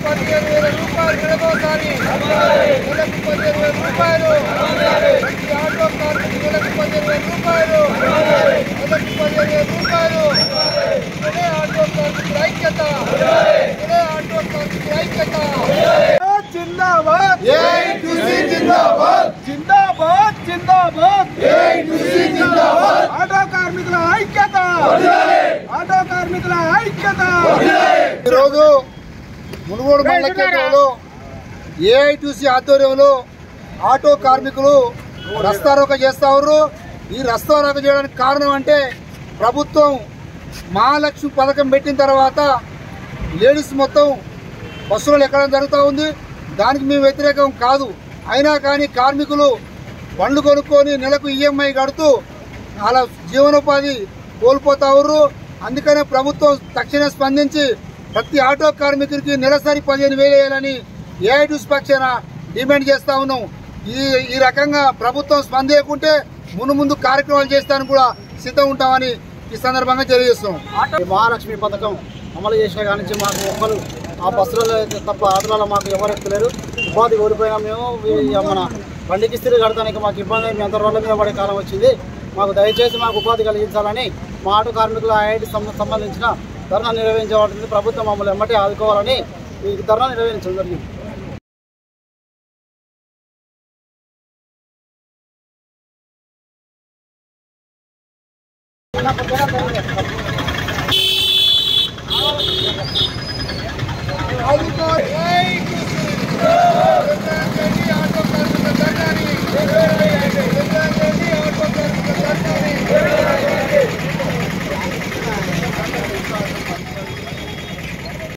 15,000 రూపాయలు నెలకోసారి, నెలకు 15,000 రూపాయలు. ప్రతి ఆటో కార్మికులకు నెలకు 15,000 రూపాయలు, నెలకు 15,000 రూపాయలు. ఇదే ఆటో కార్మికుల ఐక్యత, ఇదే ఆటో కార్మికుల ఐక్యత. జిందాబాద్ జిందాబాద్ జిందాబాద్ జిందాబాద్ జిందాబాద్. ఆటో కార్మికుల ఐక్యత, ఆటో కార్మికుల ఐక్యత. ఈరోజు మునుగోడు మండల కేంద్రంలో ఏఐటీసీ ఆధ్వర్యంలో ఆటో కార్మికులు రస్తారోక చేస్తా ఉన్నారు. ఈ రస్తారోక చేయడానికి కారణం అంటే ప్రభుత్వం మహాలక్ష్మి పథకం పెట్టిన తర్వాత లేడీస్ మొత్తం బస్సులు ఎక్కడం జరుగుతూ ఉంది. దానికి మేము వ్యతిరేకం కాదు. అయినా కానీ కార్మికులు బండ్లు కొనుక్కొని నెలకు ఈఎంఐ కడుతూ అలా జీవనోపాధి కోల్పోతా ఉన్నారు. అందుకనే ప్రభుత్వం తక్షణ స్పందించి ప్రతి ఆటో కార్మికుడికి నెలసరి 15,000 వేయాలని ఏఐటీసీ పక్షాన డిమాండ్ చేస్తా ఉన్నాం. ఈ రకంగా ప్రభుత్వం స్పందించకుంటే ముందు కార్యక్రమాలు చేస్తానికి కూడా సిద్ధం ఉంటామని ఈ సందర్భంగా తెలియజేస్తున్నాం. మహాలక్ష్మి పథకం అమలు చేసిన కాడి నుంచి మాకు ఒక్కరు ఆ బస్సులలో తప్ప ఆటోలలో మాకు ఎవరు ఎక్కలేరు. ఉపాధి కోల్పోయినా మేము మన బండి కిస్తీలు కడతానికి మాకు ఇబ్బంది. మేము అంత రోడ్ల మీద పడే కాలం వచ్చింది. మాకు దయచేసి మాకు ఉపాధి కలిగించాలని మా ఆటో కార్మికుల ఐఐటి సంబంధించిన ధర్నా నిర్వహించబడుతుంది. ప్రభుత్వం మమ్మల్ని ఎమ్మటే ఆదుకోవాలని ఈ ధర్నా నిర్వహించడం జరిగింది.